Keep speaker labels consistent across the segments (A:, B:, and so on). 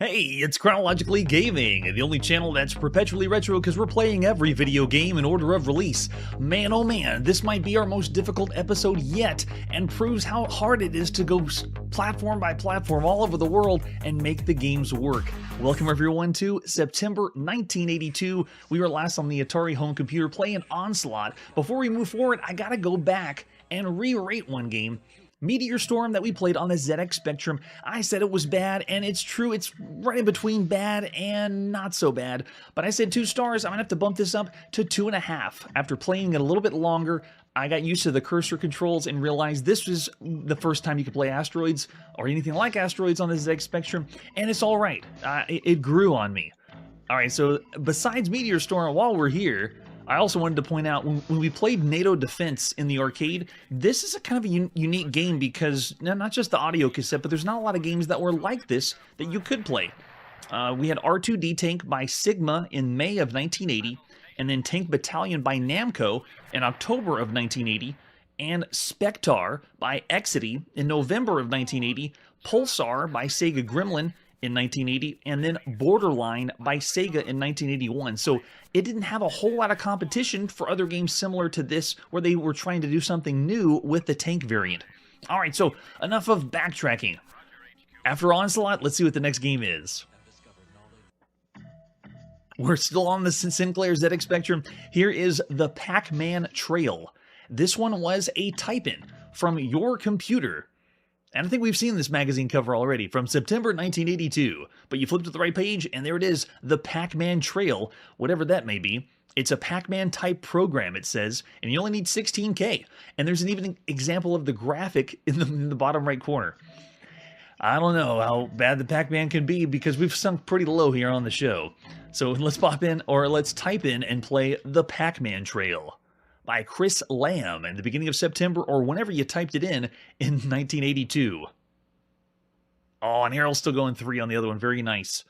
A: Hey, it's Chronologically Gaming, the only channel that's perpetually retro because we're playing every video game in order of release. Man, oh man, this might be our most difficult episode yet, and proves how hard it is to go platform by platform all over the world and make the games work. Welcome everyone to September 1982. We were last on the Atari home computer playing Onslaught. Before we move forward, I gotta go back and re-rate one game. Meteor Storm that we played on the ZX Spectrum. I said it was bad, and it's true, it's right in between bad and not so bad. But I said 2 stars, I'm gonna have to bump this up to 2.5. After playing it a little bit longer, I got used to the cursor controls and realized this was the first time you could play Asteroids, or anything like Asteroids on the ZX Spectrum, and it's alright. It grew on me. Alright, so besides Meteor Storm, while we're here, I also wanted to point out, when we played NATO Defense in the arcade, this is a kind of a unique game because, not just the audio cassette, but there's not a lot of games that were like this that you could play. We had R2D Tank by Sigma in May of 1980, and then Tank Battalion by Namco in October of 1980, and Spectar by Exidy in November of 1980, Pulsar by Sega Gremlin in 1980, and then Borderline by Sega in 1981. So it didn't have a whole lot of competition for other games similar to this, where they were trying to do something new with the tank variant. Alright, so enough of backtracking. After Onslaught, let's see what the next game is. We're still on the Sinclair ZX Spectrum. Here is the Pac-Man Trail. This one was a type-in from your computer. And I think we've seen this magazine cover already, from September 1982. But you flip to the right page, and there it is, the Pac-Man Trail, whatever that may be. It's a Pac-Man type program, it says, and you only need 16K. And there's an even example of the graphic in the bottom right corner. I don't know how bad the Pac-Man can be, because we've sunk pretty low here on the show. So let's pop in, or let's type in and play the Pac-Man Trail by Chris Lamb in the beginning of September, or whenever you typed it in 1982. Oh, and Harold's still going 3 on the other one. Very nice.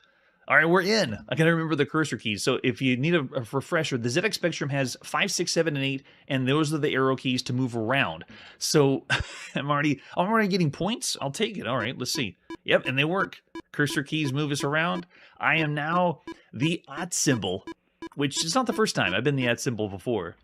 A: All right, we're in. I gotta remember the cursor keys. So if you need a refresher, the ZX Spectrum has 5, 6, 7, and 8, and those are the arrow keys to move around. So I'm already getting points. I'll take it. All right, let's see. Yep, and they work. Cursor keys move us around. I am now the @ symbol, which is not the first time. I've been the @ symbol before.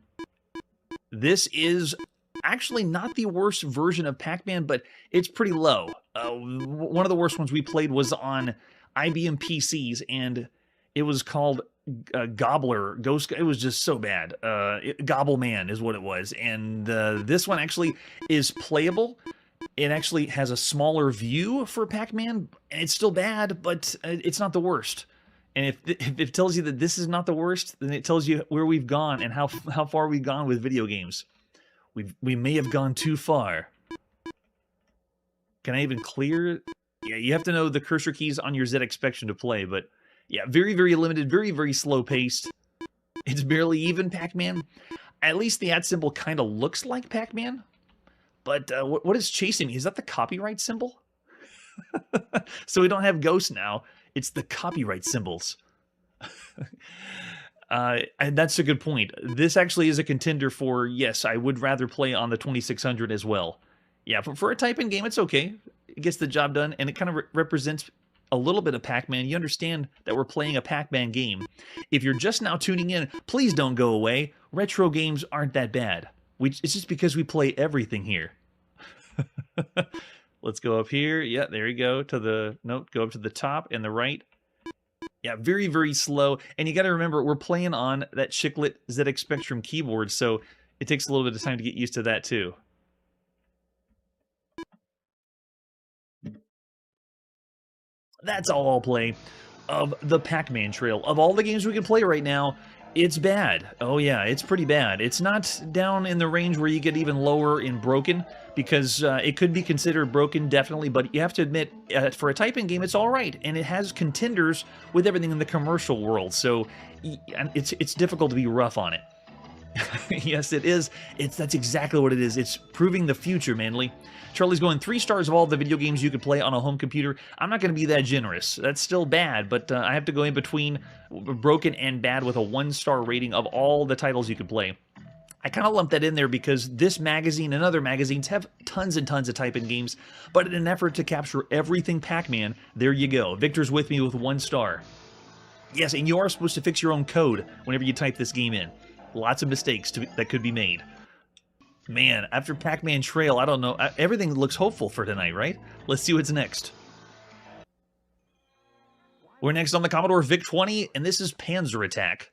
A: This is actually not the worst version of Pac-Man, but it's pretty low. One of the worst ones we played was on IBM PCs, and it was called Gobbler Ghost. It was just so bad. Gobble Man is what it was, and this one actually is playable. It actually has a smaller view for Pac-Man, and it's still bad, but it's not the worst. And if it tells you that this is not the worst, then it tells you where we've gone and how far we've gone with video games. We may have gone too far. Can I even clear? Yeah, you have to know the cursor keys on your ZX Spectrum to play, but yeah, very, very limited, very, very slow paced. It's barely even Pac-Man. At least the @ symbol kind of looks like Pac-Man. But what is chasing me? Is that the copyright symbol? So we don't have ghosts now. It's the copyright symbols. And that's a good point. This actually is a contender for, yes, I would rather play on the 2600 as well. Yeah, for a type-in game, it's okay. It gets the job done, and it kind of represents a little bit of Pac-Man. You understand that we're playing a Pac-Man game. If you're just now tuning in, please don't go away. Retro games aren't that bad. It's just because we play everything here. Let's go up here. Yeah, there you go. Go up to the top and the right. Yeah, very, very slow. And you got to remember, we're playing on that chiclet ZX Spectrum keyboard, so it takes a little bit of time to get used to that too. That's all I'll play of the Pac-Man Trail. Of all the games we can play right now, it's bad. Oh yeah, it's pretty bad. It's not down in the range where you get even lower in broken, because it could be considered broken, definitely, but you have to admit, for a type-in game, it's alright, and it has contenders with everything in the commercial world, so it's difficult to be rough on it. Yes, it is. That's exactly what it is. It's proving the future, Manly. Charlie's going 3 stars of all the video games you could play on a home computer. I'm not going to be that generous. That's still bad, but I have to go in between broken and bad with a 1-star rating of all the titles you could play. I kind of lumped that in there because this magazine and other magazines have tons and tons of type-in games, but in an effort to capture everything Pac-Man, there you go. Victor's with me with 1 star. Yes, and you are supposed to fix your own code whenever you type this game in. Lots of mistakes that could be made. Man, after Pac-Man Trail, I don't know. Everything looks hopeful for tonight, right? Let's see what's next. We're next on the Commodore VIC-20, and this is Panzer Attack.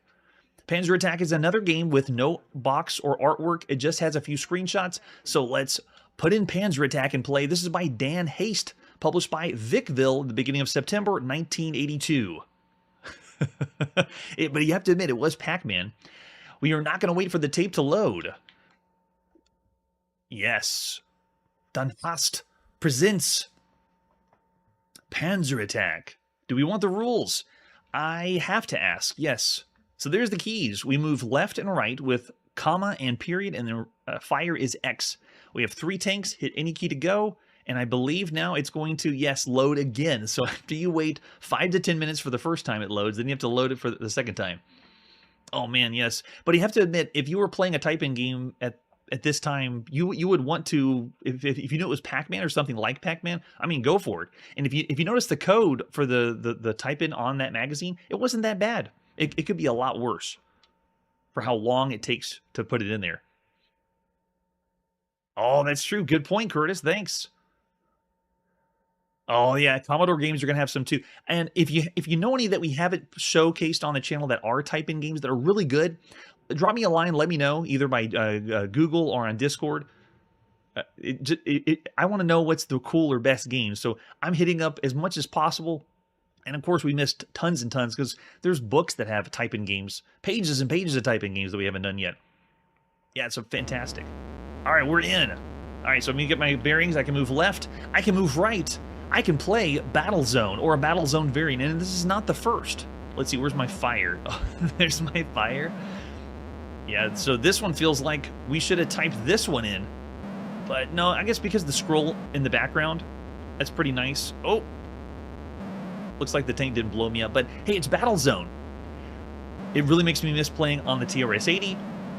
A: Panzer Attack is another game with no box or artwork. It just has a few screenshots. So let's put in Panzer Attack and play. This is by Dan Haste, published by Vicville at the beginning of September 1982. But you have to admit, it was Pac-Man. We are not going to wait for the tape to load. Yes. Dan Haste presents Panzer Attack. Do we want the rules? I have to ask, yes. So there's the keys. We move left and right with comma and period, and then fire is X. We have 3 tanks, hit any key to go, and I believe now it's going to, yes, load again. So after you wait 5 to 10 minutes for the first time it loads, then you have to load it for the second time. Oh man, yes. But you have to admit, if you were playing a type-in game at this time, you would want to, if you knew it was Pac-Man or something like Pac-Man, I mean, go for it. And if you notice the code for the type-in on that magazine, it wasn't that bad. It could be a lot worse for how long it takes to put it in there. Oh, that's true. Good point, Curtis. Thanks. Oh, yeah. Commodore games are going to have some, too. And if you know any that we haven't showcased on the channel that are type-in games that are really good, drop me a line. Let me know, either by Google or on Discord. I want to know what's the cool or best game. So I'm hitting up as much as possible. And of course, we missed tons and tons because there's books that have type-in games, pages and pages of type-in games that we haven't done yet. Yeah, it's fantastic. All right, we're in. All right, so I'm going to get my bearings. I can move left. I can move right. I can play Battle Zone or a Battle Zone variant, and this is not the first. Let's see, where's my fire? Oh, there's my fire. Yeah, so this one feels like we should have typed this one in. But no, I guess because the scroll in the background, that's pretty nice. Oh. Looks like the tank didn't blow me up, but hey, it's Battle Zone. It really makes me miss playing on the TRS-80.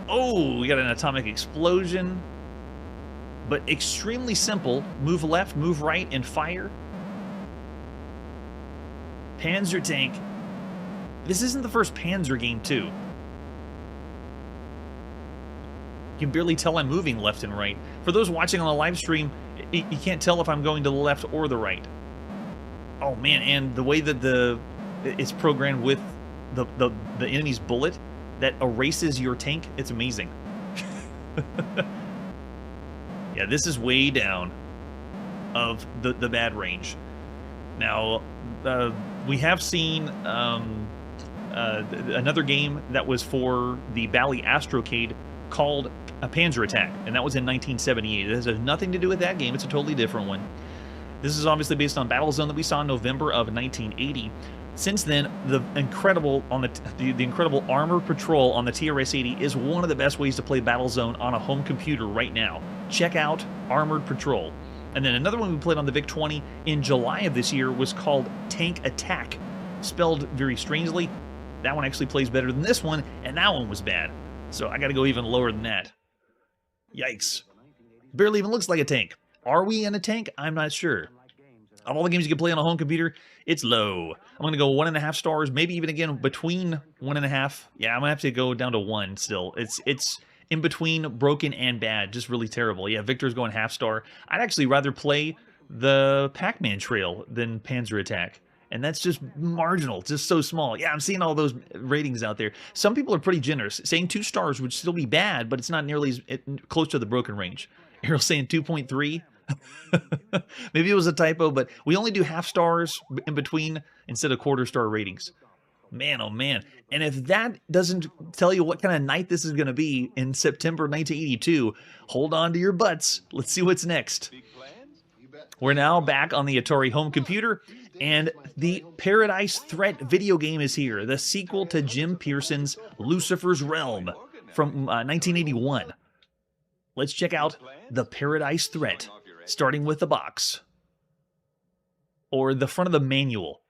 A: Oh, we got an atomic explosion. But extremely simple. Move left, move right, and fire. Panzer tank. This isn't the first Panzer game, too. You can barely tell I'm moving left and right. For those watching on the live stream, you can't tell if I'm going to the left or the right. Oh man, and the way that it's programmed with the enemy's bullet that erases your tank, it's amazing. Yeah, this is way down of the bad range. Now, we have seen another game that was for the Bally Astrocade called a Panzer Attack, and that was in 1978. It has nothing to do with that game. It's a totally different one. This is obviously based on Battle Zone that we saw in November of 1980. Since then, the incredible Armored Patrol on the TRS-80 is one of the best ways to play Battle Zone on a home computer right now. Check out Armored Patrol. And then another one we played on the VIC-20 in July of this year was called Tank Attack, spelled very strangely. That one actually plays better than this one, and that one was bad. So I got to go even lower than that. Yikes. Barely even looks like a tank. Are we in a tank? I'm not sure. Of all the games you can play on a home computer, it's low. I'm going to go 1.5 stars, maybe even again between 1.5. Yeah, I'm going to have to go down to 1 still. It's in between broken and bad, just really terrible. Yeah, Victor's going half star. I'd actually rather play the Pac-Man Trail than Panzer Attack. And that's just marginal, just so small. Yeah, I'm seeing all those ratings out there. Some people are pretty generous, saying 2 stars would still be bad, but it's not nearly as close to the broken range. Errol saying 2.3. Maybe it was a typo, but we only do half stars in between instead of quarter star ratings. Man, oh man. And if that doesn't tell you what kind of night this is going to be in September 1982, hold on to your butts. Let's see what's next. We're now back on the Atari home computer, and the Paradise Threat video game is here, the sequel to Jim Pearson's Lucifer's Realm from 1981. Let's check out the Paradise Threat, starting with the box, or the front of the manual.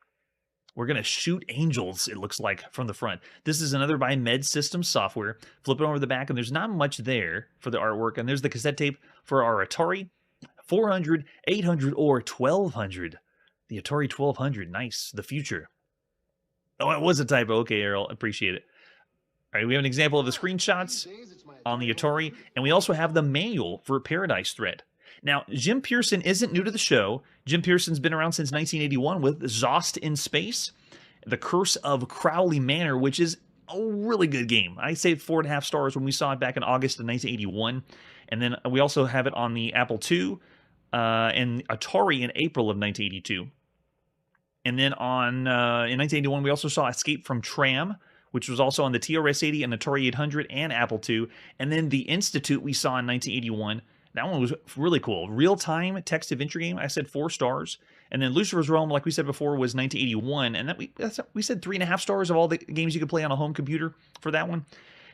A: We're going to shoot angels, it looks like, from the front. This is another by Med Systems Software. Flip it over the back, and there's not much there for the artwork. And there's the cassette tape for our Atari 400, 800, or 1200. The Atari 1200, nice. The future. Oh, it was a typo. Okay, Errol, appreciate it. All right, we have an example of the screenshots on the Atari, and we also have the manual for Paradise Threat. Now, Jim Pearson isn't new to the show. Jim Pearson's been around since 1981 with Zost in Space, The Curse of Crowley Manor, which is a really good game. I say 4.5 stars when we saw it back in August of 1981. And then we also have it on the Apple II and Atari in April of 1982. And then in 1981, we also saw Escape from Tram, which was also on the TRS-80 and Atari 800 and Apple II. And then The Institute we saw in 1981. That one was really cool. Real-time text-adventure game. I said 4 stars. And then Lucifer's Realm, like we said before, was 1981. And we said 3.5 stars of all the games you could play on a home computer for that one.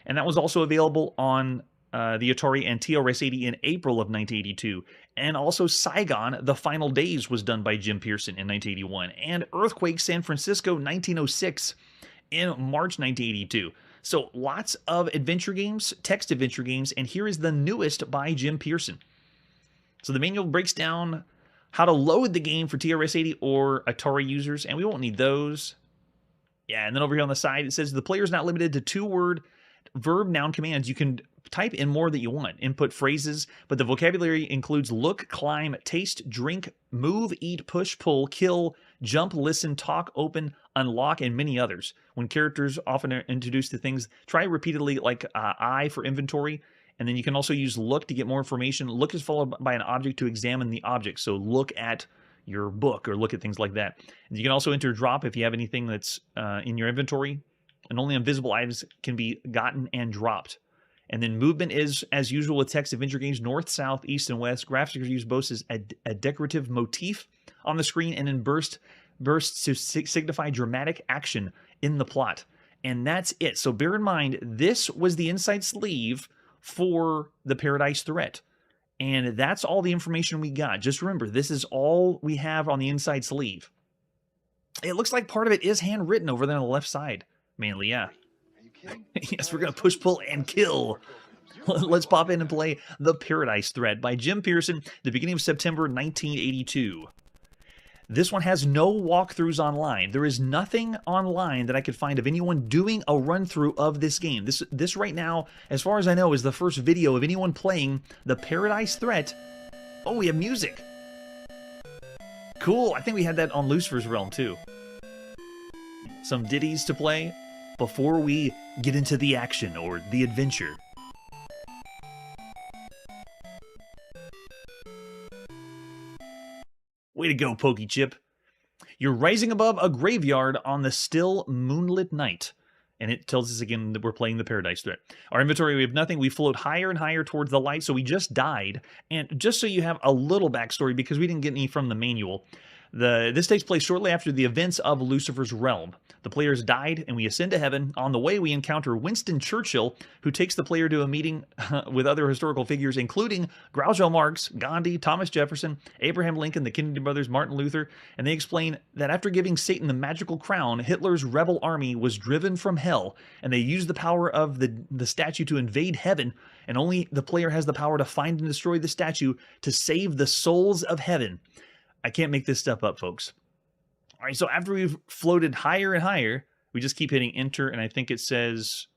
A: And that was also available on the Atari and TRS-80 in April of 1982. And also Saigon, The Final Days was done by Jim Pearson in 1981. And Earthquake San Francisco 1906 in March 1982. So lots of adventure games, text adventure games, and here is the newest by Jim Pearson. So the manual breaks down how to load the game for TRS-80 or Atari users, and we won't need those. Yeah, and then over here on the side, it says the player is not limited to 2-word verb-noun commands. You can type in more that you want, input phrases, but the vocabulary includes look, climb, taste, drink, move, eat, push, pull, kill, jump, listen, talk, open, unlock, and many others. When characters often are introduced to things, try repeatedly like I for inventory, and then you can also use look to get more information. Look is followed by an object to examine the object, so look at your book or look at things like that. And you can also enter drop if you have anything that's in your inventory, and only invisible items can be gotten and dropped. And then movement is, as usual with text adventure games, north, south, east, and west. Graphics are used both as a decorative motif on the screen and in bursts to signify dramatic action in the plot. And that's it. So bear in mind, this was the inside sleeve for the Paradise Threat. And that's all the information we got. Just remember, this is all we have on the inside sleeve. It looks like part of it is handwritten over there on the left side. Mainly, yeah. Yes, we're going to push, pull, and kill. Let's pop in and play The Paradise Threat by Jim Pearson, the beginning of September 1982. This one has no walkthroughs online. There is nothing online that I could find of anyone doing a run-through of this game. This right now, as far as I know, is the first video of anyone playing The Paradise Threat. Oh, we have music. Cool. I think we had that on Lucifer's Realm, too. Some ditties to play before we get into the action or the adventure. Way to go, Pokey Chip. You're rising above a graveyard on the still moonlit night. And it tells us again that we're playing the Paradise Threat. Our inventory, we have nothing. We float higher and higher towards the light, so we just died. And just so you have a little backstory, because we didn't get any from the manual, this takes place shortly after the events of Lucifer's Realm. The players died, and we ascend to heaven. On the way, we encounter Winston Churchill, who takes the player to a meeting with other historical figures, including Groucho Marx, Gandhi, Thomas Jefferson, Abraham Lincoln, the Kennedy brothers, Martin Luther, and they explain that after giving Satan the magical crown, Hitler's rebel army was driven from hell, and they used the power of the statue to invade heaven, and only the player has the power to find and destroy the statue to save the souls of heaven. I can't make this stuff up, folks. All right, so after we've floated higher and higher, we just keep hitting enter, and I think it says,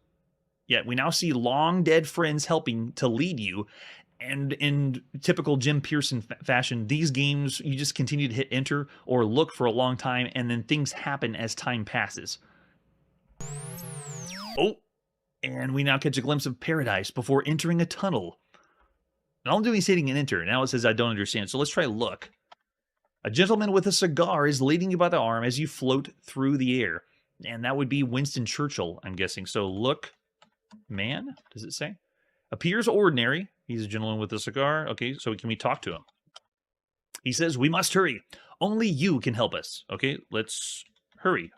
A: yeah, we now see long dead friends helping to lead you. And in typical Jim Pearson fashion, these games, you just continue to hit enter or look for a long time, and then things happen as time passes. Oh, and we now catch a glimpse of paradise before entering a tunnel. And all I'm doing is hitting an enter. Now it says I don't understand, so let's try look. A gentleman with a cigar is leading you by the arm as you float through the air. And that would be Winston Churchill, I'm guessing. So look, man, does it say? Appears ordinary. He's a gentleman with a cigar. Okay, so can we talk to him? He says, we must hurry. Only you can help us. Okay, let's hurry.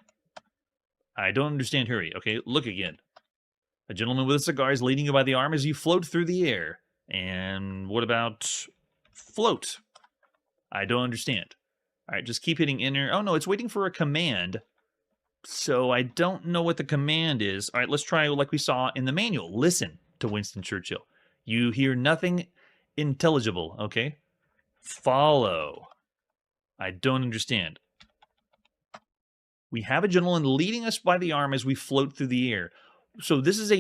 A: I don't understand hurry. Okay, look again. A gentleman with a cigar is leading you by the arm as you float through the air. And what about float? I don't understand. All right, just keep hitting enter. Oh, no, it's waiting for a command. So I don't know what the command is. All right, let's try like we saw in the manual. Listen to Winston Churchill. You hear nothing intelligible, okay? Follow. I don't understand. We have a gentleman leading us by the arm as we float through the air. So this is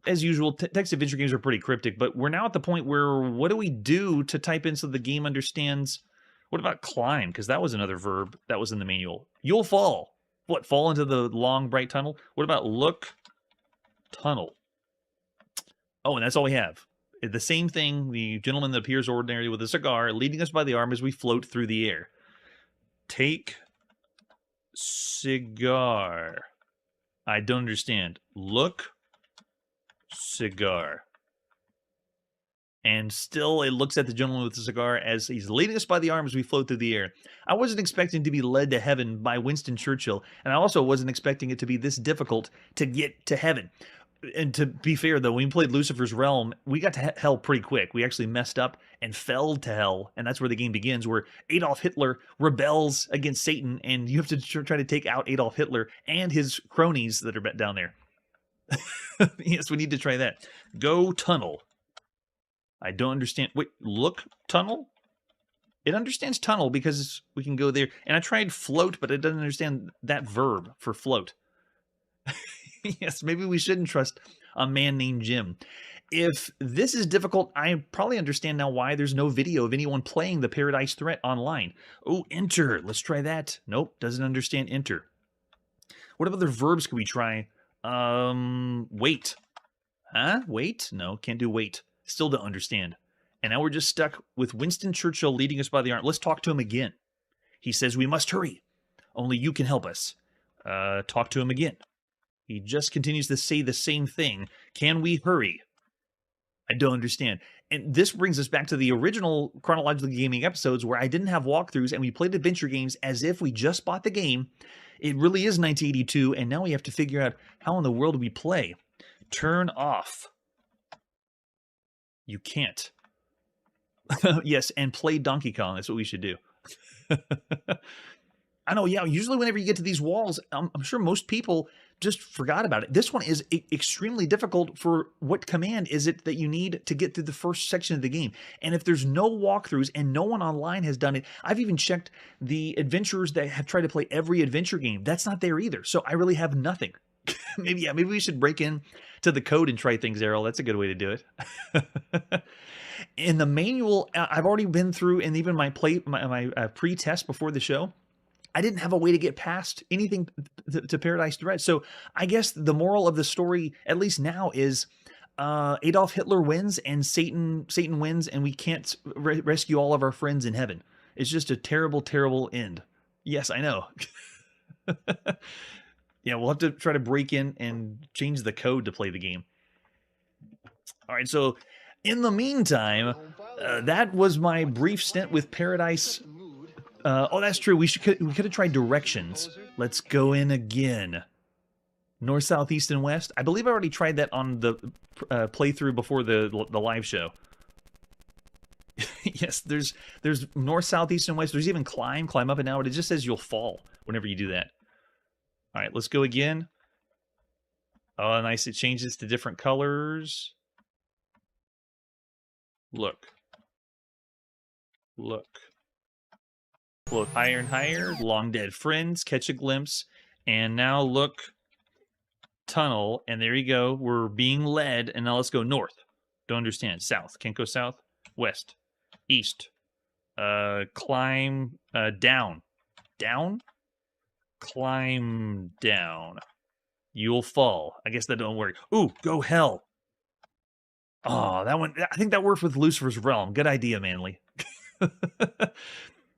A: as usual, text adventure games are pretty cryptic, but we're now at the point where what do we do to type in so the game understands? What about climb? Because that was another verb that was in the manual. You'll fall. What, fall into the long, bright tunnel? What about look, tunnel? Oh, and that's all we have. The same thing, the gentleman that appears ordinary with a cigar, leading us by the arm as we float through the air. Take cigar. I don't understand. Look, cigar. And still it looks at the gentleman with the cigar as he's leading us by the arm as we float through the air. I wasn't expecting to be led to heaven by Winston Churchill, and I also wasn't expecting it to be this difficult to get to heaven. And to be fair, though, when we played Lucifer's Realm, we got to hell pretty quick. We actually messed up and fell to hell, and that's where the game begins, where Adolf Hitler rebels against Satan, and you have to try to take out Adolf Hitler and his cronies that are down there. Yes, we need to try that. Go tunnel. I don't understand. Wait, look, tunnel? It understands tunnel because we can go there. And I tried float, but it doesn't understand that verb for float. Yes, maybe we shouldn't trust a man named Jim. If this is difficult, I probably understand now why there's no video of anyone playing the Paradise Threat online. Oh, enter. Let's try that. Nope, doesn't understand enter. What other verbs can we try? Wait. Huh? Wait? No, can't do wait. Still don't understand. And now we're just stuck with Winston Churchill leading us by the arm. Let's talk to him again. He says we must hurry. Only you can help us. Talk to him again. He just continues to say the same thing. Can we hurry? I don't understand. And this brings us back to the original Chronologically Gaming episodes where I didn't have walkthroughs and we played adventure games as if we just bought the game. It really is 1982, and now we have to figure out how in the world we play. Turn off. You can't. Yes, and play Donkey Kong. That's what we should do. I know, yeah, usually whenever you get to these walls, I'm sure most people just forgot about it. This one is extremely difficult for what command is it that you need to get through the first section of the game. And if there's no walkthroughs and no one online has done it, I've even checked the adventurers that have tried to play every adventure game. That's not there either. So I really have nothing. Maybe we should break in to the code and try things, Errol. That's a good way to do it. In the manual, I've already been through, and even my pre-test before the show, I didn't have a way to get past anything to Paradise Threat. So I guess the moral of the story, at least now, is Adolf Hitler wins and Satan wins, and we can't rescue all of our friends in heaven. It's just a terrible, terrible end. Yes, I know. Yeah, we'll have to try to break in and change the code to play the game. All right, so in the meantime, that was my brief stint with Paradise. Oh, that's true. We could have tried directions. Let's go in again. North, south, east, and west. I believe I already tried that on the playthrough before the live show. Yes, there's north, south, east, and west. There's even climb up and down, but it just says you'll fall whenever you do that. All right, let's go again. Oh, nice. It changes to different colors. Look. Float higher and higher. Long dead friends. Catch a glimpse. And now look. Tunnel. And there you go. We're being led. And now let's go north. Don't understand. South. Can't go south. West. East. Climb. Down. Down? Climb down. You'll fall. I guess that don't work. Ooh, go hell. Oh, that one. I think that worked with Lucifer's Realm. Good idea, Manly.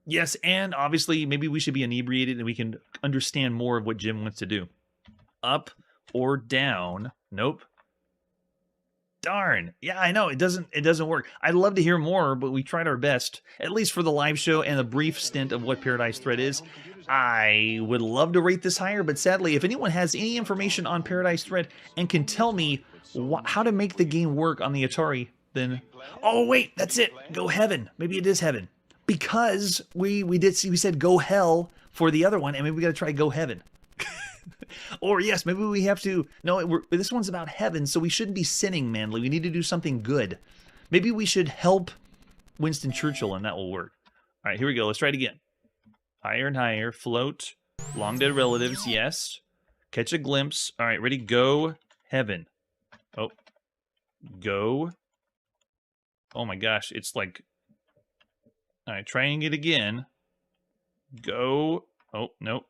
A: Yes, and obviously, maybe we should be inebriated and we can understand more of what Jim wants to do. Up or down. Nope. Darn. Yeah, I know. It doesn't work. I'd love to hear more, but we tried our best, at least for the live show and a brief stint of what Paradise Threat is. I would love to rate this higher, but sadly, if anyone has any information on Paradise Threat and can tell me how to make the game work on the Atari, then... Oh, wait, that's it. Go heaven. Maybe it is heaven. Because we said go hell for the other one, and maybe we got to try go heaven. Or yes, maybe we have to... No, this one's about heaven, so we shouldn't be sinning, Manly. We need to do something good. Maybe we should help Winston Churchill, and that will work. All right, here we go. Let's try it again. Higher and higher. Float. Long dead relatives, yes. Catch a glimpse. All right, ready? Go. Heaven. Oh. Go. Oh my gosh, it's like... All right, trying it again. Go. Oh, nope.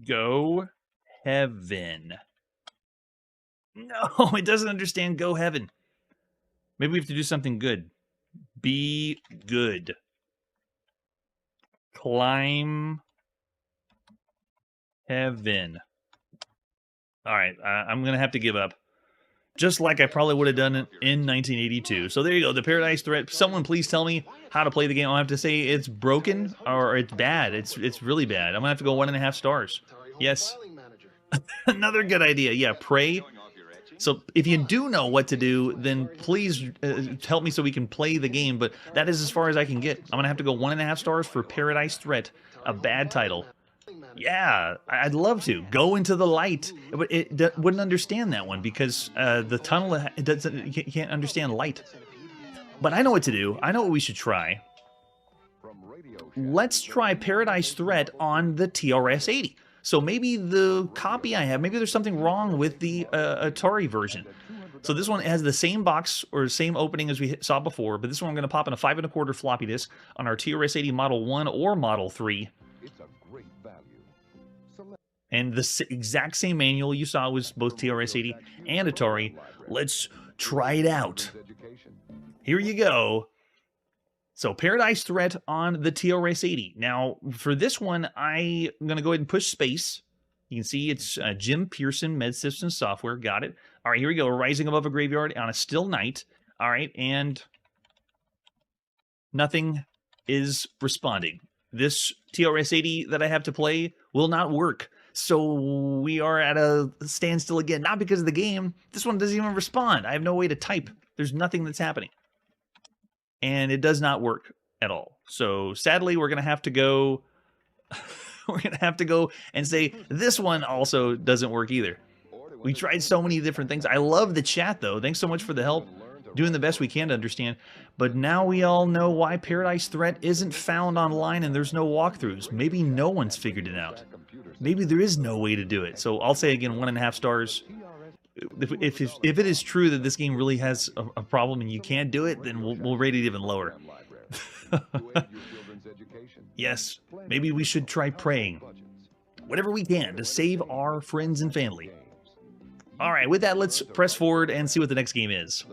A: Go heaven. No, it doesn't understand go heaven. Maybe we have to do something good. Be good. Climb heaven. All right, I'm going to have to give up. Just like I probably would have done it in 1982. So there you go, the Paradise Threat. Someone please tell me how to play the game. I'll have to say it's broken or it's bad. It's really bad. I'm going to have to go 1.5 stars. Yes. Another good idea. Yeah, pray. So if you do know what to do, then please help me so we can play the game. But that is as far as I can get. I'm going to have to go 1.5 stars for Paradise Threat. A bad title. Yeah, I'd love to. Go into the light. But it wouldn't understand that one because the tunnel, it doesn't, you can't understand light. But I know what to do. I know what we should try. Let's try Paradise Threat on the TRS-80. So maybe the copy I have, maybe there's something wrong with the Atari version. So this one has the same box or same opening as we saw before, but this one I'm going to pop in a 5 1/4 floppy disk on our TRS-80 Model 1 or Model 3. And the exact same manual you saw was both TRS-80 and Atari. Let's try it out. Here you go. So Paradise Threat on the TRS-80. Now, for this one, I'm going to go ahead and push space. You can see it's Jim Pearson, Med Systems Software. Got it. All right, here we go. Rising above a graveyard on a still night. All right, and nothing is responding. This TRS-80 that I have to play will not work. So we are at a standstill again. Not because of the game. This one doesn't even respond. I have no way to type. There's nothing that's happening. And it does not work at all. So sadly, we're going to have to go... we're going to have to go and say this one also doesn't work either. We tried so many different things. I love the chat, though. Thanks so much for the help. Doing the best we can to understand. But now we all know why Paradise Threat isn't found online and there's no walkthroughs. Maybe no one's figured it out. Maybe there is no way to do it. So I'll say again, 1.5 stars. If it is true that this game really has a problem and you can't do it, then we'll rate it even lower. Yes, maybe we should try praying. Whatever we can to save our friends and family. All right, with that, let's press forward and see what the next game is.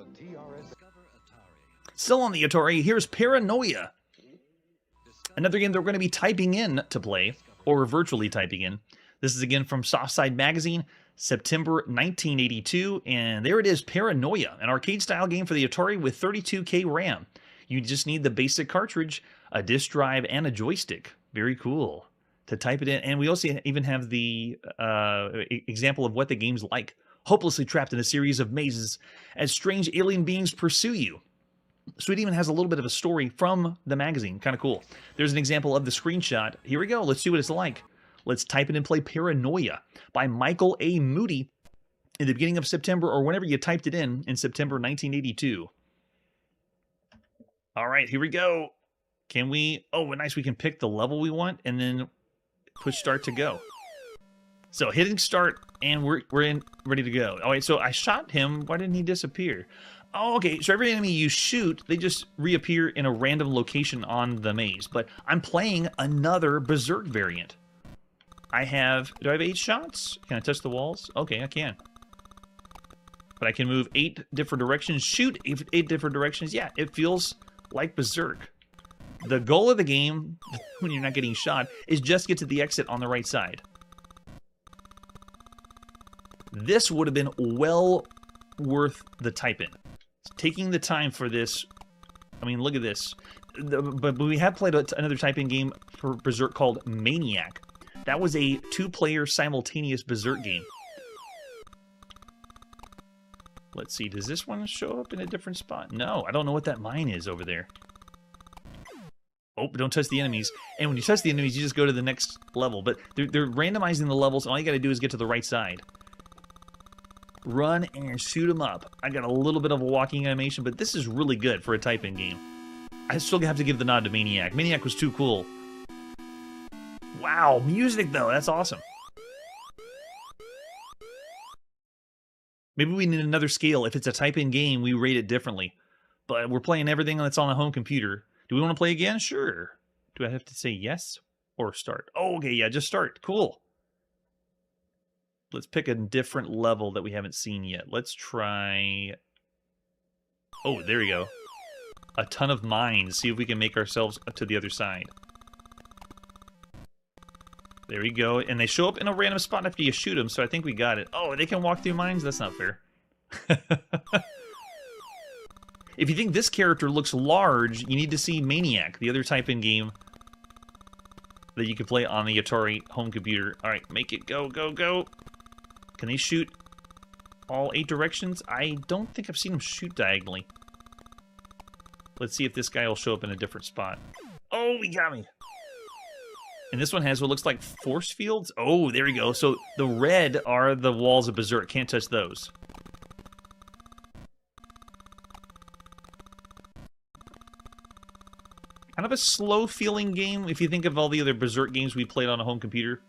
A: Still on the Atari, here's Paranoia. Another game that we're going to be typing in to play, or virtually typing in. This is again from Softside Magazine, September 1982, and there it is, Paranoia, an arcade-style game for the Atari with 32K RAM. You just need the basic cartridge, a disk drive, and a joystick. Very cool to type it in. And we also even have the example of what the game's like. Hopelessly trapped in a series of mazes as strange alien beings pursue you. So it even has a little bit of a story from the magazine. Kind of cool. There's an example of the screenshot. Here we go. Let's see what it's like. Let's type it and play Paranoia by Michael A. Moody in the beginning of September, or whenever you typed it in September 1982. All right, here we go. Can we... Oh, nice. We can pick the level we want and then push start to go. So hitting start, and we're in, ready to go. All right, so I shot him. Why didn't he disappear? Oh, okay, so every enemy you shoot, they just reappear in a random location on the maze. But I'm playing another Berserk variant. Do I have 8 shots? Can I touch the walls? Okay, I can. But I can move 8 different directions, shoot 8 different directions. Yeah, it feels like Berserk. The goal of the game, when you're not getting shot, is just get to the exit on the right side. This would have been well worth the type-in. Taking the time for this, I mean, look at this. But we have played another type-in game for Berserk called Maniac. That was a 2-player simultaneous Berserk game. Let's see, does this one show up in a different spot? No, I don't know what that mine is over there. Oh, don't touch the enemies. And when you touch the enemies, you just go to the next level. But they're randomizing the levels, and all you got to do is get to the right side. Run and shoot them up. I got a little bit of a walking animation, but this is really good for a type-in game. I still have to give the nod to Maniac. Maniac was too cool. Wow, music though, that's awesome. Maybe we need another scale. If it's a type-in game, we rate it differently. But we're playing everything that's on the home computer. Do we want to play again? Sure. Do I have to say yes or start? Oh, okay, yeah, just start. Cool. Let's pick a different level that we haven't seen yet. Let's try... Oh, there we go. A ton of mines. See if we can make ourselves to the other side. There we go. And they show up in a random spot after you shoot them, so I think we got it. Oh, they can walk through mines? That's not fair. If you think this character looks large, you need to see Maniac, the other type-in game that you can play on the Atari home computer. All right, make it go, go, go. Can they shoot all 8 directions? I don't think I've seen them shoot diagonally. Let's see if this guy will show up in a different spot. Oh, he got me. And this one has what looks like force fields. Oh, there we go. So the red are the walls of Berserk. Can't touch those. Kind of a slow-feeling game if you think of all the other Berserk games we played on a home computer.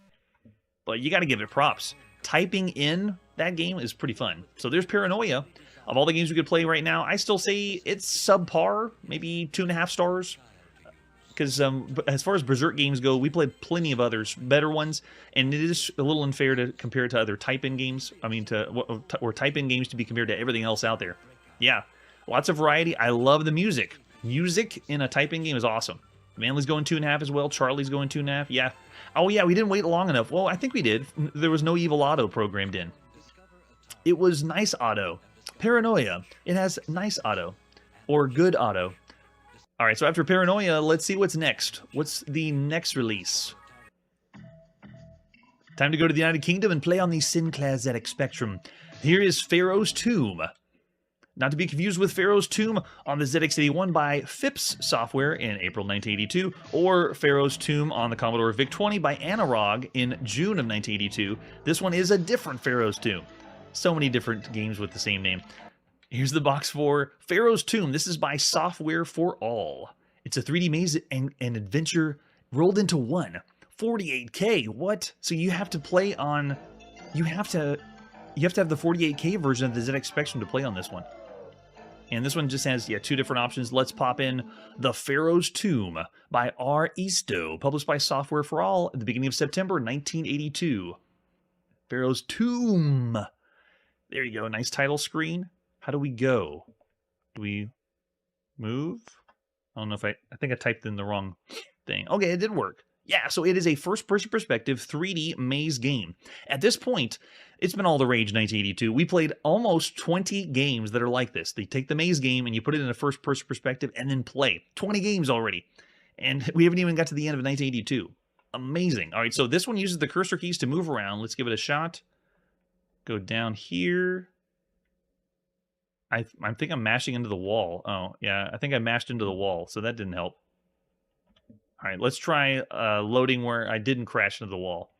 A: But you got to give it props. Typing in that game is pretty fun. So there's Paranoia. Of all the games we could play right now, I still say it's subpar, maybe 2.5 stars. Because as far as Berserk games go, we played plenty of others, better ones, and it is a little unfair to compare it to other type-in games. I mean, or type-in games to be compared to everything else out there. Yeah, lots of variety. I love the music. Music in a type-in game is awesome. Manly's going 2.5 as well. Charlie's going 2.5. Yeah. Oh yeah, we didn't wait long enough. Well, I think we did. There was no evil auto programmed in. It was nice auto. Paranoia. It has nice auto. Or good auto. Alright, so after Paranoia, let's see what's next. What's the next release? Time to go to the United Kingdom and play on the Sinclair ZX Spectrum. Here is Pharaoh's Tomb. Not to be confused with Pharaoh's Tomb on the ZX81 by Phipps Software in April 1982, or Pharaoh's Tomb on the Commodore VIC-20 by Analog in June of 1982. This one is a different Pharaoh's Tomb. So many different games with the same name. Here's the box for Pharaoh's Tomb. This is by Software for All. It's a 3D maze and adventure rolled into one. 48K, what? So you have to play on... You have to have the 48K version of the ZX Spectrum to play on this one. And this one just has, yeah, 2 different options. Let's pop in The Pharaoh's Tomb by R. Easto, published by Software for All at the beginning of September 1982. Pharaoh's Tomb. There you go, nice title screen. How do we go? Do we move? I don't know if I think I typed in the wrong thing. Okay, it did work. Yeah, so it is a first-person perspective 3D maze game. At this point, it's been all the rage in 1982. We played almost 20 games that are like this. They take the maze game and you put it in a first-person perspective and then play. 20 games already. And we haven't even got to the end of 1982. Amazing. All right, so this one uses the cursor keys to move around. Let's give it a shot. Go down here. I think I'm mashing into the wall. Oh, yeah, I think I mashed into the wall, so that didn't help. All right, let's try loading where I didn't crash into the wall.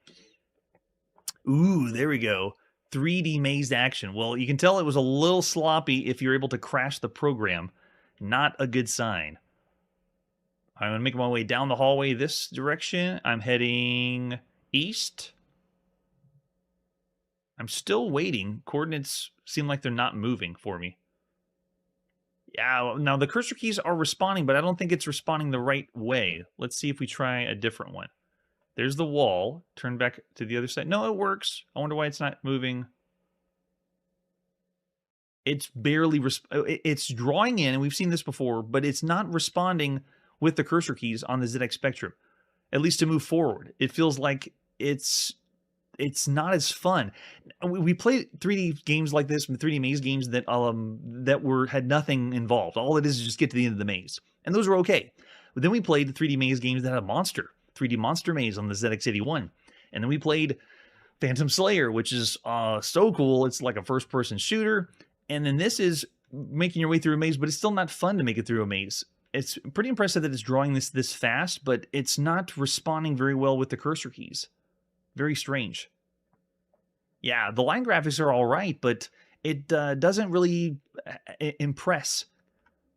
A: Ooh, there we go. 3D maze action. Well, you can tell it was a little sloppy if you're able to crash the program. Not a good sign. I'm going to make my way down the hallway this direction. I'm heading east. I'm still waiting. Coordinates seem like they're not moving for me. Yeah, now the cursor keys are responding, but I don't think it's responding the right way. Let's see if we try a different one. There's the wall. Turn back to the other side. No, it works. I wonder why it's not moving. It's barely... It's drawing in, and we've seen this before, but it's not responding with the cursor keys on the ZX Spectrum. At least to move forward. It feels like it's not as fun. We played 3D games like this, 3D maze games that had nothing involved. All it is just get to the end of the maze, and those were okay. But then we played 3D maze games that had a monster, 3D monster maze on the ZX81, and then we played Phantom Slayer, which is so cool. It's like a first-person shooter, and then this is making your way through a maze, but it's still not fun to make it through a maze. It's pretty impressive that it's drawing this fast, but it's not responding very well with the cursor keys. Very strange. Yeah, the line graphics are all right, but it doesn't really impress,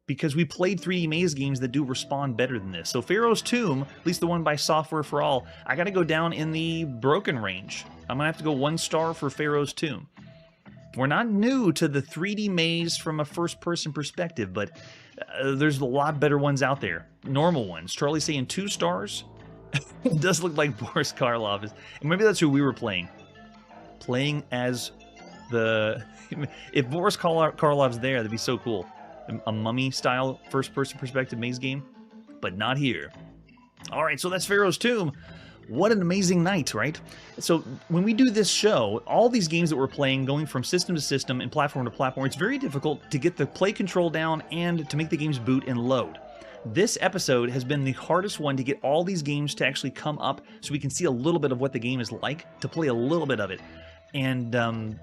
A: because we played 3D maze games that do respond better than this. So Pharaoh's Tomb, at least the one by Software for All, I gotta go down in the broken range. I'm gonna have to go 1 star for Pharaoh's Tomb. We're not new to the 3D maze from a first-person perspective, but there's a lot better ones out there. Normal ones. Charlie's saying 2 stars? It does look like Boris Karloff is. And maybe that's who we were playing. Playing as the... If Boris Karloff's there, that'd be so cool. A mummy-style first-person perspective maze game. But not here. Alright, so that's Pharaoh's Tomb. What an amazing night, right? So when we do this show, all these games that we're playing, going from system to system and platform to platform, it's very difficult to get the play control down and to make the games boot and load. This episode has been the hardest one to get all these games to actually come up so we can see a little bit of what the game is like, to play a little bit of it. And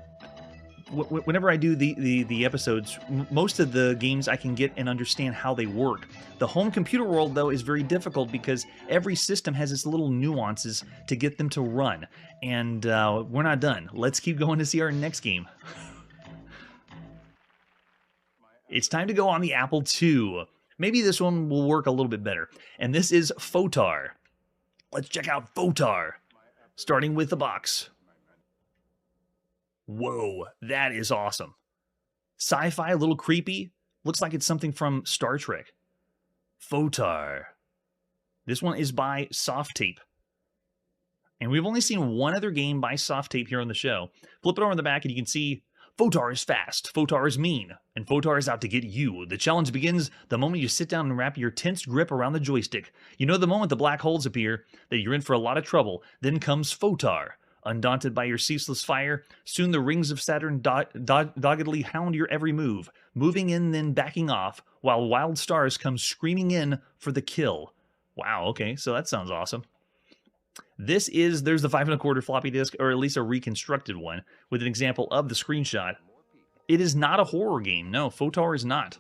A: whenever I do the episodes, most of the games I can get and understand how they work. The home computer world, though, is very difficult because every system has its little nuances to get them to run. And we're not done. Let's keep going to see our next game. It's time to go on the Apple II. Maybe this one will work a little bit better. And this is Photar. Let's check out Photar, starting with the box. Whoa, that is awesome. Sci-fi, a little creepy. Looks like it's something from Star Trek. Photar. This one is by Softape. And we've only seen one other game by Softape here on the show. Flip it over on the back and you can see Photar is fast, Photar is mean, and Photar is out to get you. The challenge begins the moment you sit down and wrap your tense grip around the joystick. You know the moment the black holes appear that you're in for a lot of trouble. Then comes Photar. Undaunted by your ceaseless fire, soon the rings of Saturn doggedly hound your every move, moving in then backing off, while wild stars come screaming in for the kill. Wow, okay, so that sounds awesome. There's the 5 1/4 floppy disk, or at least a reconstructed one, with an example of the screenshot. It is not a horror game. No, Photar is not.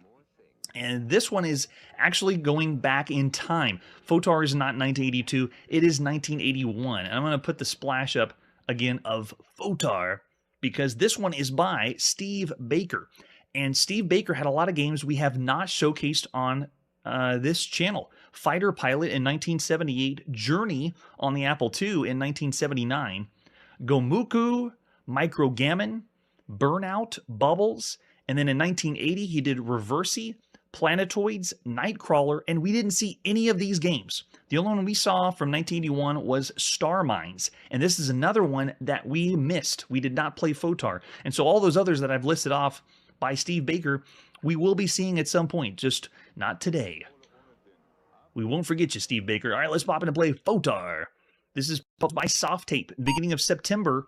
A: And this one is actually going back in time. Photar is not 1982, it is 1981. And I'm going to put the splash up again of Photar, because this one is by Steve Baker. And Steve Baker had a lot of games we have not showcased on this channel. Fighter Pilot in 1978, Journey on the Apple II in 1979, Gomuku, Microgammon, Burnout, Bubbles, and then in 1980 he did Reversi, Planetoids, Nightcrawler, and we didn't see any of these games. The only one we saw from 1981 was Star Mines, and this is another one that we missed. We did not play Photar, and so all those others that I've listed off by Steve Baker, we will be seeing at some point, just not today. We won't forget you, Steve Baker. All right, let's pop in and play Photar. This is by Softape, beginning of September.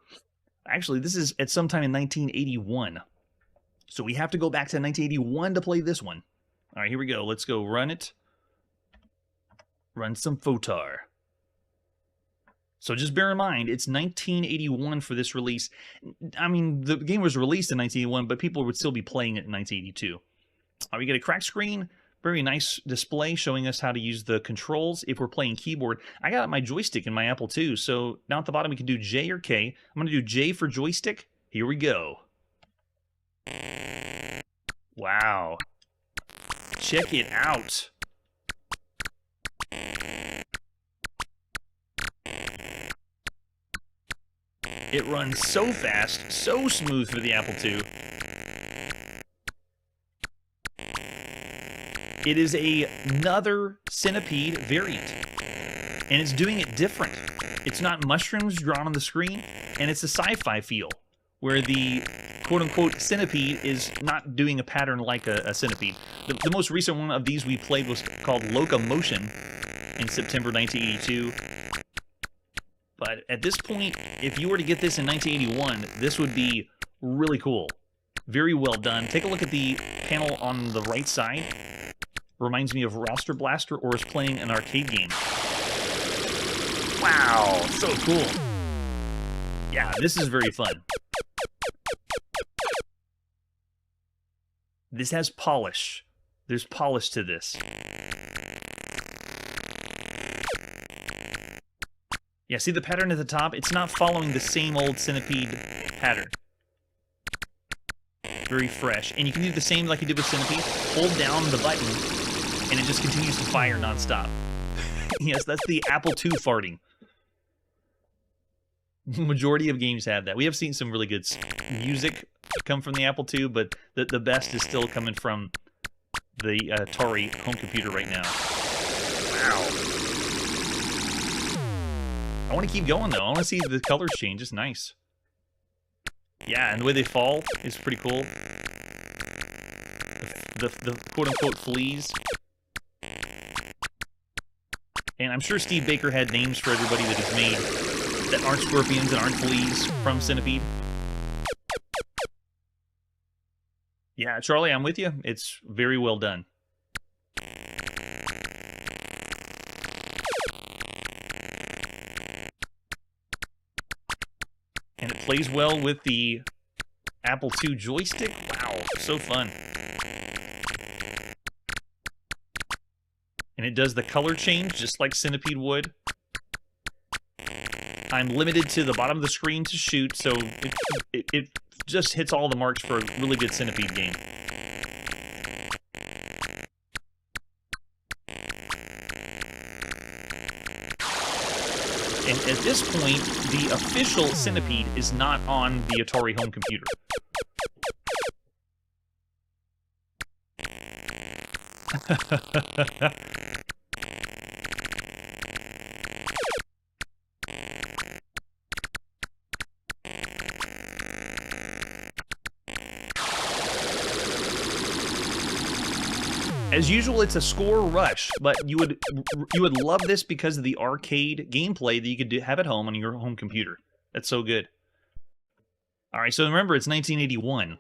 A: Actually, this is at some time in 1981. So we have to go back to 1981 to play this one. All right, here we go. Let's go run it. Run some Photar. So just bear in mind, it's 1981 for this release. I mean, the game was released in 1981, but people would still be playing it in 1982. All right, we get a cracked screen. Very nice display showing us how to use the controls if we're playing keyboard. I got my joystick in my Apple II, so down at the bottom we can do J or K. I'm going to do J for joystick. Here we go. Wow. Check it out. It runs so fast, so smooth for the Apple II. It is another Centipede variant, and it's doing it different. It's not mushrooms drawn on the screen, and it's a sci-fi feel, where the quote-unquote Centipede is not doing a pattern like a Centipede. The most recent one of these we played was called Locomotion in September 1982. But at this point, if you were to get this in 1981, this would be really cool. Very well done. Take a look at the panel on the right side. Reminds me of Raster Blaster, or is playing an arcade game. Wow, so cool. Yeah, this is very fun. This has polish. There's polish to this. Yeah, see the pattern at the top? It's not following the same old Centipede pattern. Very fresh. And you can do the same like you did with Centipede. Hold down the button, and it just continues to fire nonstop. Yes, that's the Apple II farting. Majority of games have that. We have seen some really good music come from the Apple II, but the best is still coming from the Atari home computer right now. Wow. I want to keep going, though. I want to see the colors change. It's nice. Yeah, and the way they fall is pretty cool. The quote-unquote fleas. And I'm sure Steve Baker had names for everybody that he's made that aren't scorpions and aren't fleas from Centipede. Yeah, Charlie, I'm with you. It's very well done. And it plays well with the Apple II joystick. Wow, so fun. And it does the color change just like Centipede would. I'm limited to the bottom of the screen to shoot, so it just hits all the marks for a really good Centipede game. And at this point, the official Centipede is not on the Atari home computer. As usual, it's a score rush, but you would love this because of the arcade gameplay that you could have at home on your home computer. That's so good. All right, so remember, it's 1981,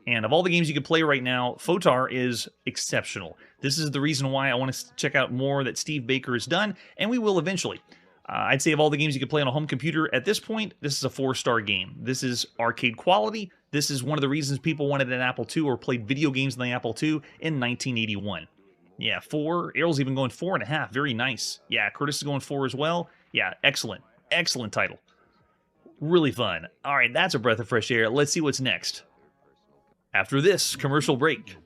A: and of all the games you could play right now, Photar is exceptional. This is the reason why I want to check out more that Steve Baker has done, and we will eventually. I'd say of all the games you could play on a home computer at this point, this is a 4-star game. This is arcade quality. This is one of the reasons people wanted an Apple II or played video games on the Apple II in 1981. Yeah, 4. Errol's even going 4.5. Very nice. Yeah, Curtis is going 4 as well. Yeah, excellent. Excellent title. Really fun. All right, that's a breath of fresh air. Let's see what's next. After this commercial break.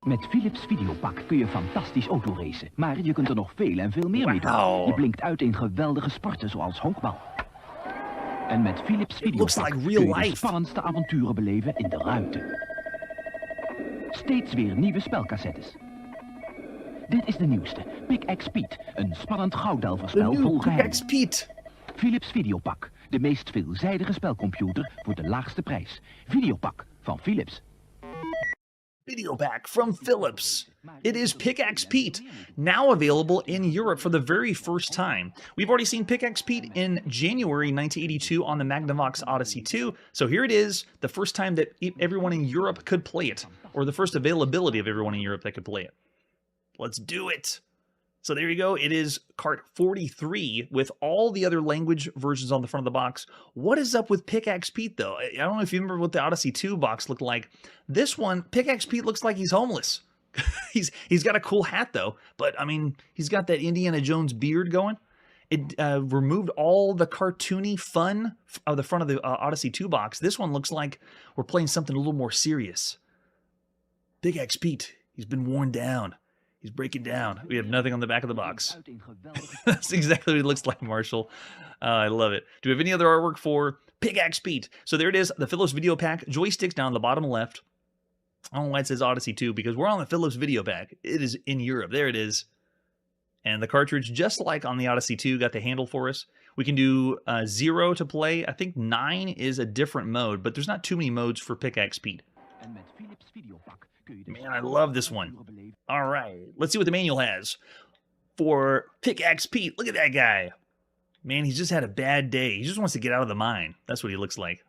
B: Met Philips Videopak kun je fantastisch autoracen, maar je kunt er nog veel en veel meer mee doen. Je blinkt uit in geweldige sporten zoals honkbal. En met Philips Videopak kun je de spannendste avonturen beleven in de ruimte. Steeds weer nieuwe spelcassettes. Dit is de nieuwste, Pickaxe Pete, een spannend gouddelverspel vol geheimen. Philips Videopak, de meest veelzijdige spelcomputer voor de laagste prijs. Videopak van Philips.
A: Videopak from Philips. It is Pickaxe Pete, now available in Europe for the very first time. We've already seen Pickaxe Pete in January 1982 on the Magnavox Odyssey 2, so here it is, the first time that everyone in Europe could play it, or the first availability of everyone in Europe that could play it. Let's do it! So there you go, it is cart 43 with all the other language versions on the front of the box. What is up with Pickaxe Pete, though? I don't know if you remember what the Odyssey 2 box looked like. This one, Pickaxe Pete looks like he's homeless. He's got a cool hat, though, but, I mean, he's got that Indiana Jones beard going. It removed all the cartoony fun of the front of the Odyssey 2 box. This one looks like we're playing something a little more serious. Pickaxe Pete, he's been worn down. He's breaking down. We have nothing on the back of the box. That's exactly what it looks like, Marshall. I love it. Do we have any other artwork for Pickaxe Pete? So there it is, the Philips Videopak. Joysticks down the bottom left. I don't know why it says Odyssey 2, because we're on the Philips Videopak. It is in Europe. There it is. And the cartridge, just like on the Odyssey 2, got the handle for us. We can do 0 to play. I think 9 is a different mode, but there's not too many modes for Pickaxe Pete. Man, I love this one. All right, let's see what the manual has for Pickaxe Pete. Look at that guy. Man, he's just had a bad day. He just wants to get out of the mine. That's what he looks like.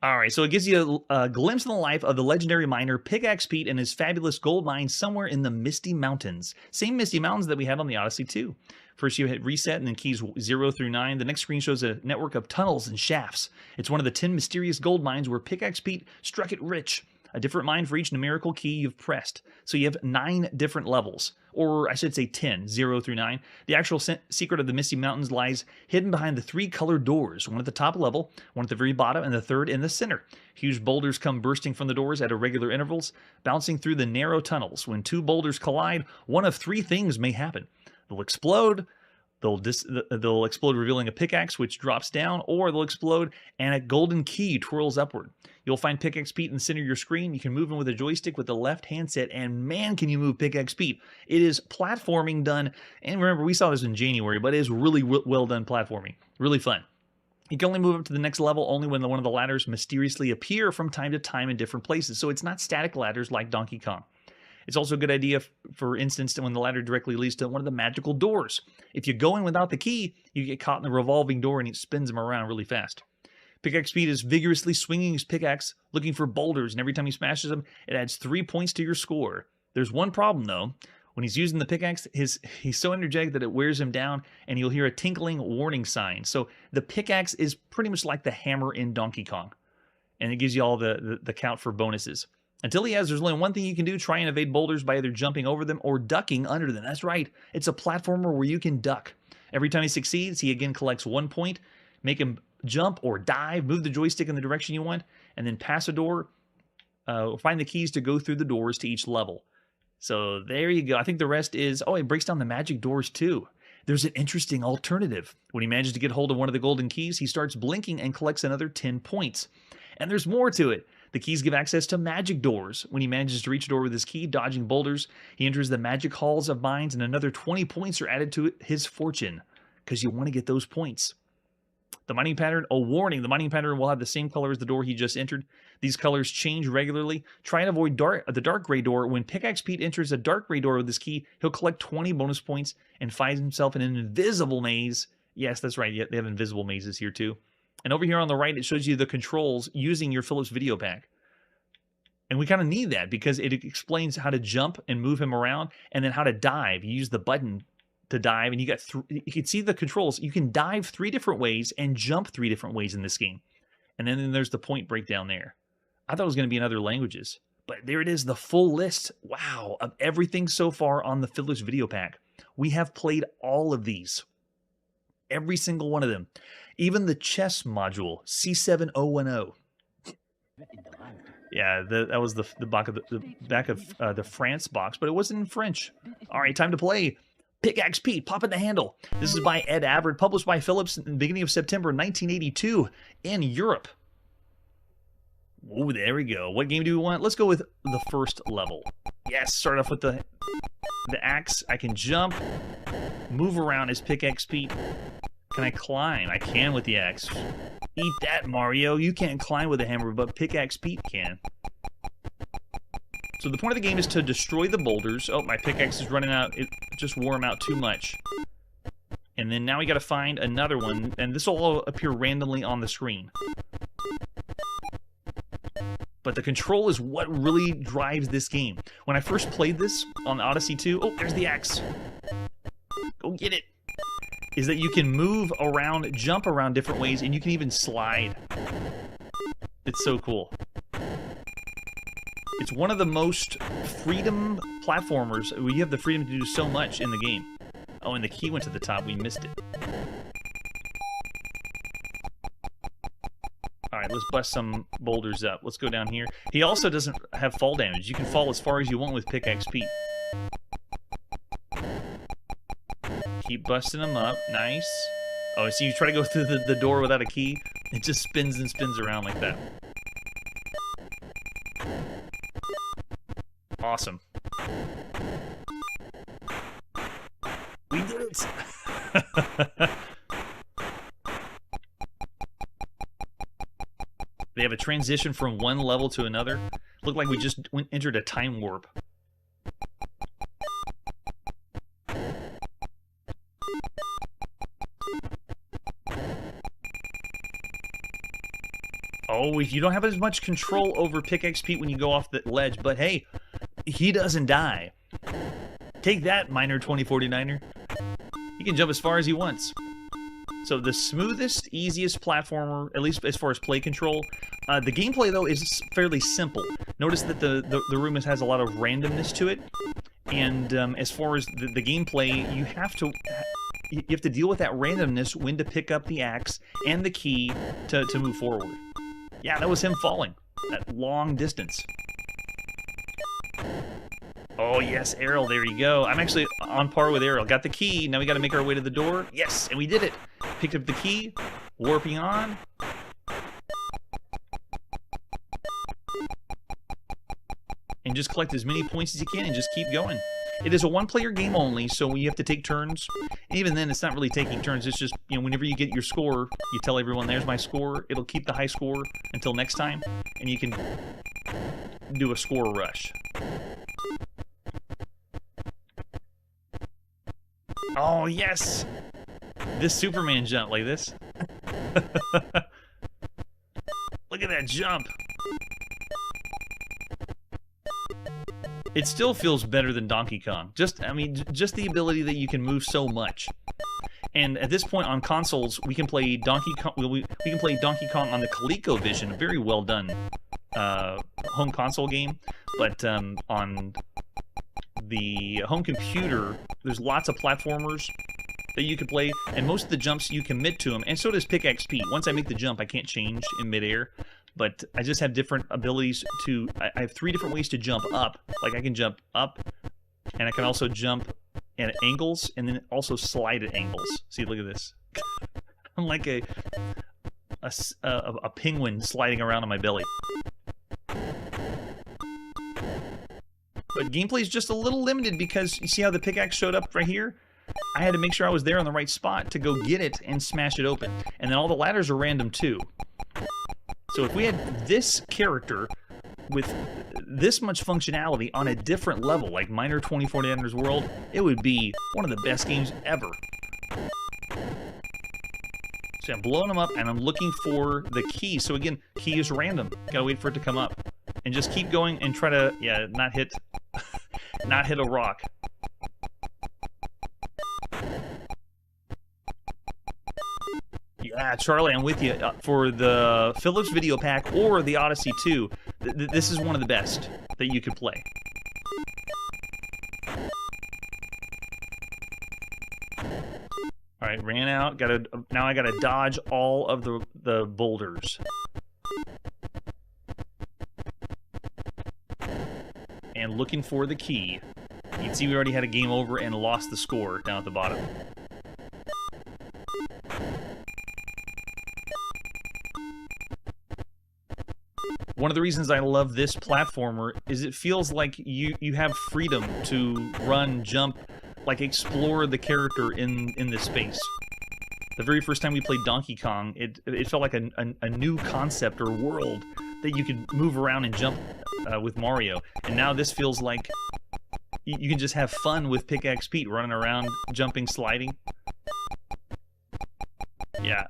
A: All right, so it gives you a glimpse of the life of the legendary miner Pickaxe Pete and his fabulous gold mine somewhere in the Misty Mountains. Same Misty Mountains that we had on the Odyssey 2. First you hit reset and then keys 0 through 9. The next screen shows a network of tunnels and shafts. It's one of the 10 mysterious gold mines where Pickaxe Pete struck it rich. A different mine for each numerical key you've pressed. So you have 9 different levels, or I should say 10, 0 through 9. The actual secret of the Misty Mountains lies hidden behind the 3 colored doors, one at the top level, one at the very bottom, and the third in the center. Huge boulders come bursting from the doors at irregular intervals, bouncing through the narrow tunnels. When 2 boulders collide, one of 3 things may happen. They'll explode, they'll explode revealing a pickaxe which drops down, or they'll explode and a golden key twirls upward. You'll find Pickaxe Pete in the center of your screen. You can move him with a joystick with the left handset, and man, can you move Pickaxe Pete. It is platforming done, and remember, we saw this in January, but it is really well done platforming. Really fun. You can only move up to the next level only when one of the ladders mysteriously appear from time to time in different places, so it's not static ladders like Donkey Kong. It's also a good idea, for instance, when the ladder directly leads to one of the magical doors. If you go in without the key, you get caught in the revolving door and it spins them around really fast. Pickaxe Pete is vigorously swinging his pickaxe, looking for boulders, and every time he smashes them, it adds 3 points to your score. There's one problem, though. When he's using the pickaxe, he's so energetic that it wears him down, and you'll hear a tinkling warning sign. So the pickaxe is pretty much like the hammer in Donkey Kong, and it gives you all the count for bonuses. Until he has, there's only one thing you can do: try and evade boulders by either jumping over them or ducking under them. That's right, it's a platformer where you can duck. Every time he succeeds, he again collects 1 point. Make him jump or dive, move the joystick in the direction you want, and then pass a door. Find the keys to go through the doors to each level. So there you go. I think the rest is, oh, it breaks down the magic doors too. There's an interesting alternative. When he manages to get hold of one of the golden keys, he starts blinking and collects another 10 points. And there's more to it. The keys give access to magic doors. When he manages to reach a door with his key, dodging boulders, he enters the magic halls of mines, and another 20 points are added to his fortune, because you want to get those points. The mining pattern, a warning, the mining pattern will have the same color as the door he just entered. These colors change regularly. Try and avoid the dark gray door. When Pickaxe Pete enters a dark gray door with his key, he'll collect 20 bonus points and finds himself in an invisible maze. Yes, that's right, they have invisible mazes here too. And over here on the right, it shows you the controls using your Philips video pack. And we kind of need that because it explains how to jump and move him around, and then how to dive. You use the button to dive, and you can see the controls. You can dive 3 different ways and jump 3 different ways in this game. And then there's the point breakdown there. I thought it was going to be in other languages, but there it is, the full list, wow, of everything so far on the Philips video pack. We have played all of these. Every single one of them. Even the chess module, C7010. Yeah, that was the back of the France box, but it wasn't in French. All right, time to play. Pickaxe Pete, Pop in the Handle. This is by Ed Avard, published by Philips in the beginning of September 1982 in Europe. Oh, there we go. What game do we want? Let's go with the first level. Yes, start off with the axe. I can jump, move around as Pickaxe Pete. Can I climb? I can with the axe. Eat that, Mario. You can't climb with a hammer, but Pickaxe Pete can. So the point of the game is to destroy the boulders. Oh, my pickaxe is running out. It just wore him out too much. And then now we got to find another one, and this will all appear randomly on the screen. But the control is what really drives this game. When I first played this on Odyssey 2, oh, there's the axe. Go get it. Is that you can move around, jump around different ways, and you can even slide. It's so cool. It's one of the most freedom platformers. You have the freedom to do so much in the game. Oh, and the key went to the top. We missed it. All right, let's bust some boulders up. Let's go down here. He also doesn't have fall damage. You can fall as far as you want with Pickaxe Pete. Keep busting them up. Nice. Oh, so you try to go through the door without a key, it just spins and spins around like that. Awesome. We did it! They have a transition from one level to another. Looked like we just entered a time warp. Oh, you don't have as much control over Pickaxe Pete when you go off the ledge, but hey, he doesn't die. Take that, Miner 2049er. He can jump as far as he wants. So the smoothest, easiest platformer, at least as far as play control. The gameplay, though, is fairly simple. Notice that the room has a lot of randomness to it, and as far as the gameplay, you have to deal with that randomness when to pick up the axe and the key to move forward. Yeah, that was him falling that long distance. Oh yes, Errol, there you go. I'm actually on par with Errol. Got the key, now we gotta make our way to the door. Yes, and we did it. Picked up the key, warping on. And just collect as many points as you can and just keep going. It is a one-player game only, so you have to take turns. And even then, it's not really taking turns. It's just, you know, whenever you get your score, you tell everyone, there's my score. It'll keep the high score until next time, and you can do a score rush. Oh, yes! This Superman jump like this. Look at that jump! It still feels better than Donkey Kong. Just the ability that you can move so much. And at this point on consoles, we can play Donkey Kong. We can play Donkey Kong on the ColecoVision, a very well done home console game. But on the home computer, there's lots of platformers that you can play, and most of the jumps you commit to them, and so does Pickaxe Pete. Once I make the jump, I can't change in midair. But I just have different abilities to... I have 3 different ways to jump up. Like, I can jump up, and I can also jump at angles, and then also slide at angles. See, look at this. I'm like a penguin sliding around on my belly. But gameplay is just a little limited because you see how the pickaxe showed up right here? I had to make sure I was there on the right spot to go get it and smash it open. And then all the ladders are random, too. So if we had this character with this much functionality on a different level, like Miner 2049ers World, it would be one of the best games ever. So I'm blowing them up, and I'm looking for the key. So again, key is random. Gotta wait for it to come up. And just keep going and try to, yeah, not hit a rock. Yeah, Charlie, I'm with you. For the Philips Video Pack or the Odyssey 2, this is one of the best that you could play. All right, ran out. Now I gotta dodge all of the boulders. And looking for the key. You can see we already had a game over and lost the score down at the bottom. One of the reasons I love this platformer is it feels like you have freedom to run, jump, like explore the character in this space. The very first time we played Donkey Kong, it felt like a new concept or world that you could move around and jump with Mario. And now this feels like you can just have fun with Pickaxe Pete, running around, jumping, sliding. Yeah.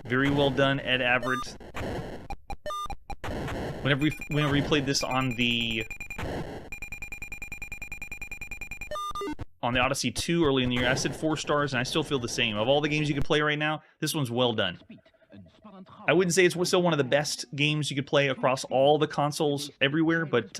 A: Very well done, Ed Everett. Whenever we played this on the Odyssey 2 early in the year, I said 4 stars, and I still feel the same. Of all the games you can play right now, this one's well done. I wouldn't say it's still one of the best games you could play across all the consoles everywhere, but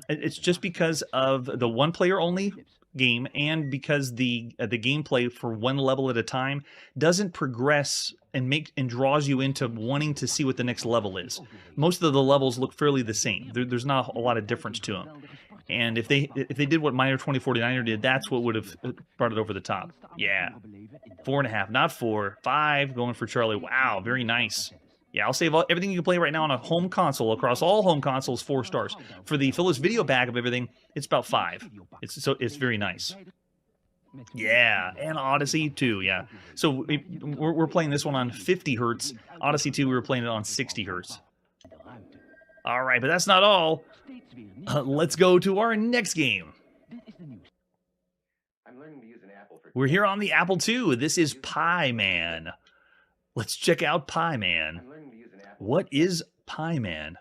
A: it's just because of the one-player only game, and because the gameplay for one level at a time doesn't progress and draws you into wanting to see what the next level is. Most of the levels look fairly the same. There's not a lot of difference to them. And if they did what Miner 2049er did, that's what would have brought it over the top. Yeah. 4.5, not 4. 5 going for Charlie. Wow, very nice. Yeah, I'll save everything you can play right now on a home console. Across all home consoles, 4 stars. For the Philips Video Pack of everything, it's about 5. It's very nice. Yeah, and Odyssey 2, yeah. So we're playing this one on 50 hertz. Odyssey 2, we were playing it on 60 hertz. All right, but that's not all. Let's go to our next game. We're here on the Apple II. This is Pie Man. Let's check out Pie Man. What is Pie Man?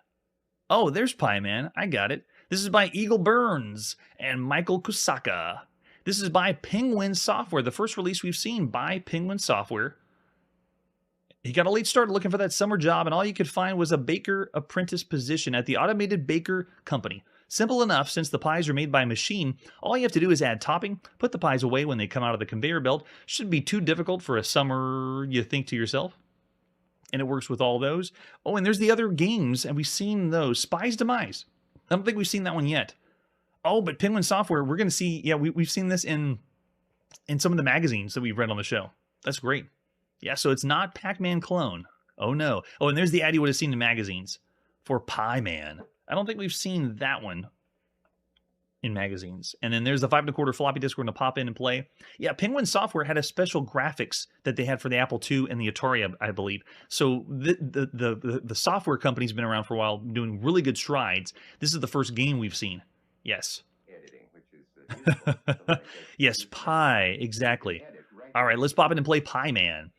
A: Oh, there's Pie Man. I got it. This is by Eagle Burns and Michael Kusaka. This is by Penguin Software, the first release we've seen by Penguin Software. He got a late start looking for that summer job, and all you could find was a baker apprentice position at the Automated Baker Company. Simple enough, since the pies are made by machine. All you have to do is add topping, put the pies away when they come out of the conveyor belt. Shouldn't be too difficult for a summer, you think to yourself. And it works with all those. Oh, and there's the other games, and we've seen those. Spy's Demise. I don't think we've seen that one yet. Oh, but Penguin Software, we're going to see... Yeah, we've seen this in some of the magazines that we've read on the show. That's great. Yeah, so it's not Pac-Man clone. Oh, no. Oh, and there's the ad you would have seen in magazines for Pie Man. I don't think we've seen that one in magazines. And then there's the 5 1/4 floppy disk we're going to pop in and play. Yeah, Penguin Software had a special graphics that they had for the Apple II and the Atari, I believe. So the software company's been around for a while, doing really good strides. This is the first game we've seen. Yes. Yes, Pie, exactly. All right, let's pop in and play Pie Man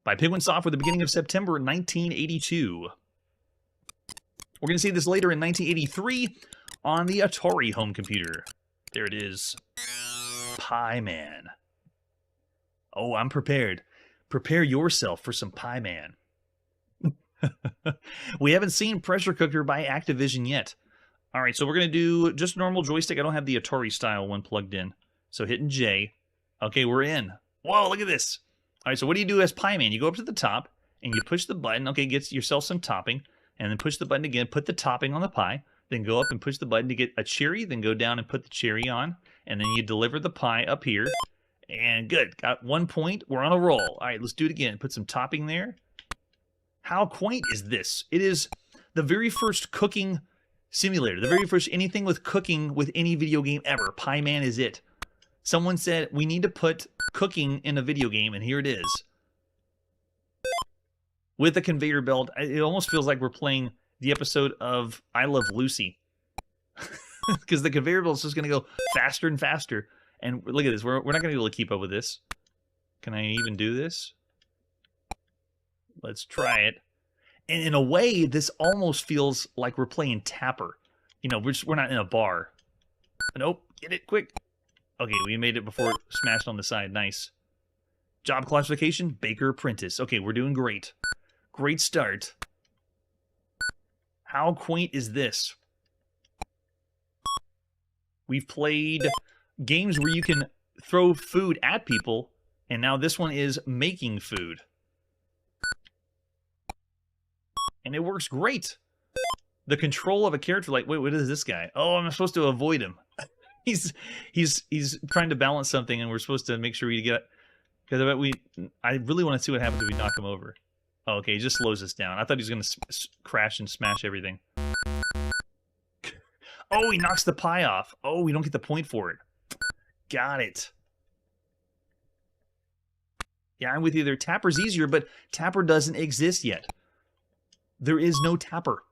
A: by Penguin Software, the beginning of September 1982. We're going to see this later in 1983 on the Atari home computer. There it is. Pie Man. Oh, I'm prepared. Prepare yourself for some Pie Man. We haven't seen Pressure Cooker by Activision yet. All right, so we're going to do just normal joystick. I don't have the Atari style one plugged in. So hitting J. Okay, we're in. Whoa, look at this. All right, so what do you do as Pie Man? You go up to the top, and you push the button. Okay, get yourself some topping. And then push the button again, put the topping on the pie. Then go up and push the button to get a cherry. Then go down and put the cherry on. And then you deliver the pie up here. And good, got 1 point. We're on a roll. All right, let's do it again. Put some topping there. How quaint is this? It is the very first cooking simulator. The very first anything with cooking with any video game ever. Pie Man is it. Someone said, we need to put cooking in a video game, and here it is. With a conveyor belt, it almost feels like we're playing the episode of I Love Lucy. Because the conveyor belt is just going to go faster and faster. And look at this. We're not going to be able to keep up with this. Can I even do this? Let's try it. And in a way, this almost feels like we're playing Tapper. You know, we're not in a bar. Nope. Get it quick. Okay, we made it before it smashed on the side. Nice. Job classification, Baker Apprentice. Okay, we're doing great. Great start. How quaint is this? We've played games where you can throw food at people, and now this one is making food. And it works great. The control of a character, like, wait, what is this guy? Oh, I'm supposed to avoid him. He's trying to balance something, and we're supposed to make sure we get... Because I really want to see what happens if we knock him over. Oh, okay, he just slows us down. I thought he was going to crash and smash everything. Oh, he knocks the pie off. Oh, we don't get the point for it. Got it. Yeah, I'm with you there. Tapper's easier, but Tapper doesn't exist yet. There is no Tapper.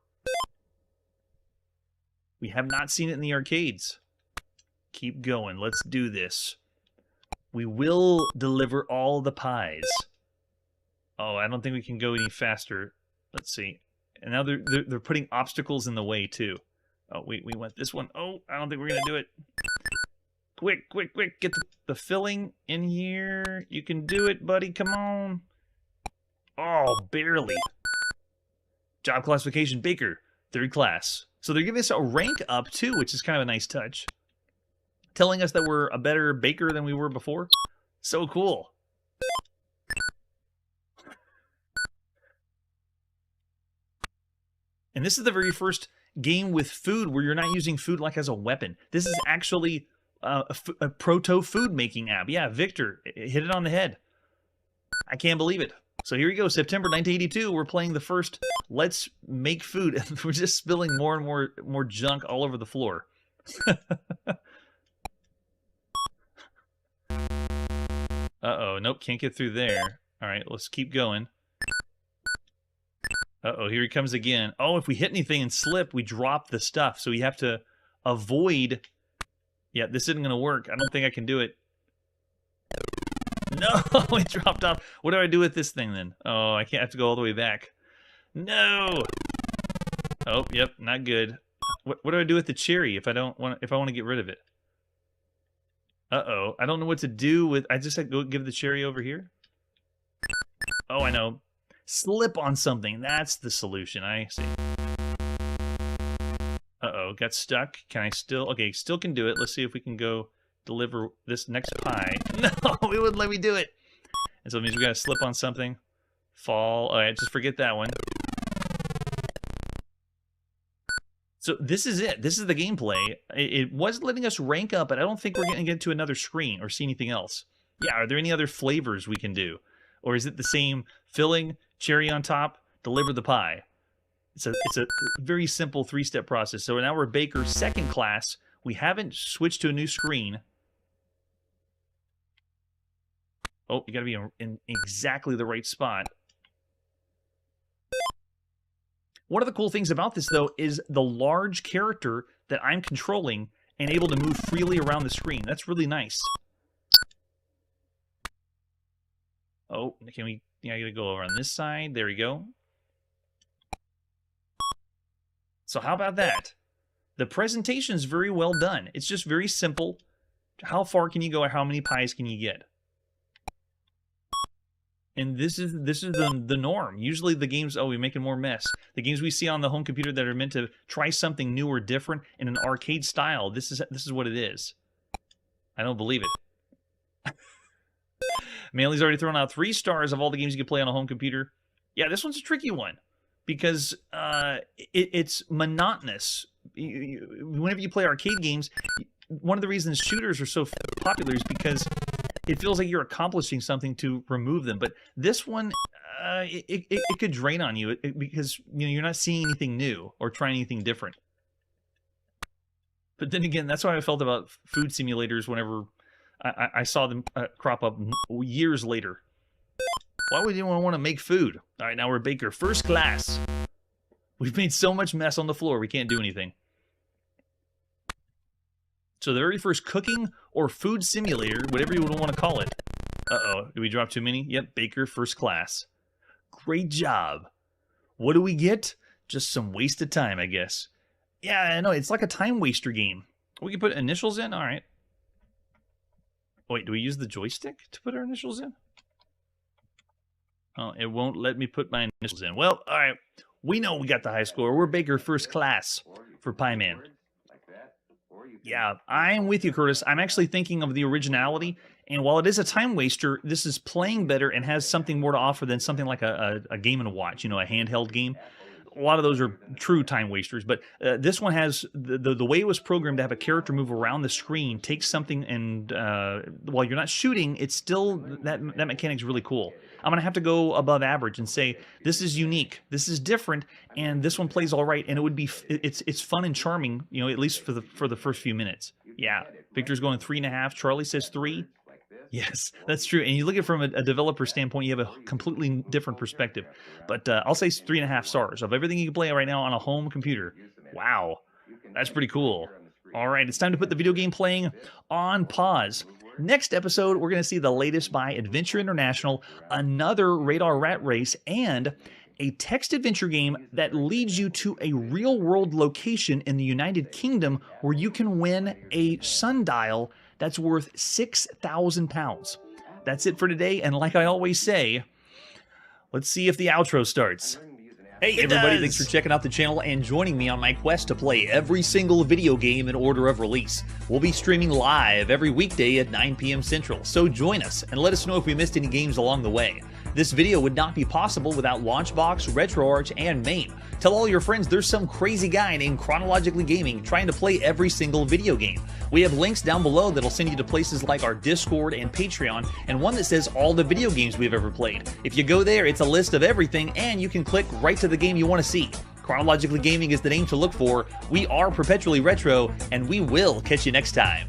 A: We have not seen it in the arcades. Keep going. Let's do this. We will deliver all the pies. Oh, I don't think we can go any faster. Let's see. And now they're putting obstacles in the way, too. Oh, we went this one. Oh, I don't think we're going to do it. Quick, quick, quick. Get the filling in here. You can do it, buddy. Come on. Oh, barely. Job classification, Baker. 3rd class. So they're giving us a rank up, too, which is kind of a nice touch. Telling us that we're a better baker than we were before. So cool. And this is the very first game with food where you're not using food like as a weapon. This is actually a proto-food making app. Yeah, Victor, hit it on the head. I can't believe it. So here we go, September 1982. We're playing the first Let's Make Food. We're just spilling more and more junk all over the floor. Uh-oh, nope, can't get through there. All right, let's keep going. Uh-oh, here he comes again. Oh, if we hit anything and slip, we drop the stuff. So we have to avoid... Yeah, this isn't going to work. I don't think I can do it. No, it dropped off. What do I do with this thing then? Oh, I can't have to go all the way back. No! Oh, yep, not good. What do I do with the cherry if I want to get rid of it? Uh-oh, I don't know what to do with... I just have to go give the cherry over here? Oh, I know. Slip on something. That's the solution. I see. Uh-oh, got stuck. Can I still... Okay, still can do it. Let's see if we can go deliver this next pie. No, it wouldn't let me do it. And so it means we gotta slip on something. Fall. Alright, just forget that one. So this is it. This is the gameplay. It was letting us rank up, but I don't think we're going to get to another screen or see anything else. Yeah, are there any other flavors we can do? Or is it the same filling, cherry on top, deliver the pie? It's a very simple three-step process. So now we're Baker second class. We haven't switched to a new screen. Oh, you got to be in exactly the right spot. One of the cool things about this, though, is the large character that I'm controlling and able to move freely around the screen. That's really nice. Oh, can we... Yeah, I gotta go over on this side. There we go. So how about that? The presentation is very well done. It's just very simple. How far can you go? How many pies can you get? And this is the norm. Usually the games, oh, we're making more mess. The games we see on the home computer that are meant to try something new or different in an arcade style, this is what it is. I don't believe it. Manly's already thrown out 3 stars of all the games you can play on a home computer. Yeah, this one's a tricky one because it's monotonous. Whenever you play arcade games, one of the reasons shooters are so popular is because it feels like you're accomplishing something to remove them. But this one, it could drain on you because you're not seeing anything new or trying anything different. But then again, that's how I felt about food simulators whenever I saw them crop up years later. Why would anyone want to make food? All right, now we're Baker first class. We've made so much mess on the floor, we can't do anything. So the very first cooking or food simulator, whatever you would want to call it. Uh-oh, did we drop too many? Yep, Baker first class. Great job. What do we get? Just some wasted time, I guess. Yeah, I know, it's like a time waster game. We can put initials in? All right. Wait, do we use the joystick to put our initials in? Oh, it won't let me put my initials in. Well, all right. We know we got the high score. We're Baker first class for Pie Man. Yeah, I'm with you, Curtis. I'm actually thinking of the originality, and while it is a time waster, this is playing better and has something more to offer than something like a Game & Watch, a handheld game. A lot of those are true time wasters, but this one has the way it was programmed to have a character move around the screen, take something, and while you're not shooting, it's still that mechanic's really cool. I'm gonna have to go above average and say this is unique, this is different, and this one plays all right, and it would be it's fun and charming, at least for the first few minutes. Yeah, Victor's going 3.5. Charlie says 3. Yes, that's true. And you look at it from a developer standpoint, you have a completely different perspective. But I'll say 3.5 stars of everything you can play right now on a home computer. Wow, that's pretty cool. All right, it's time to put the video game playing on pause. Next episode, we're going to see the latest by Adventure International, another Radar Rat Race, and a text adventure game that leads you to a real-world location in the United Kingdom where you can win a sundial that's worth £6,000. That's it for today, and like I always say, let's see if the outro starts. Hey everybody, thanks for checking out the channel and joining me on my quest to play every single video game in order of release. We'll be streaming live every weekday at 9 p.m. Central, so join us and let us know if we missed any games along the way. This video would not be possible without Launchbox, RetroArch, and MAME. Tell all your friends there's some crazy guy named Chronologically Gaming trying to play every single video game. We have links down below that'll send you to places like our Discord and Patreon, and one that says all the video games we've ever played. If you go there, it's a list of everything, and you can click right to the game you want to see. Chronologically Gaming is the name to look for. We are perpetually retro, and we will catch you next time.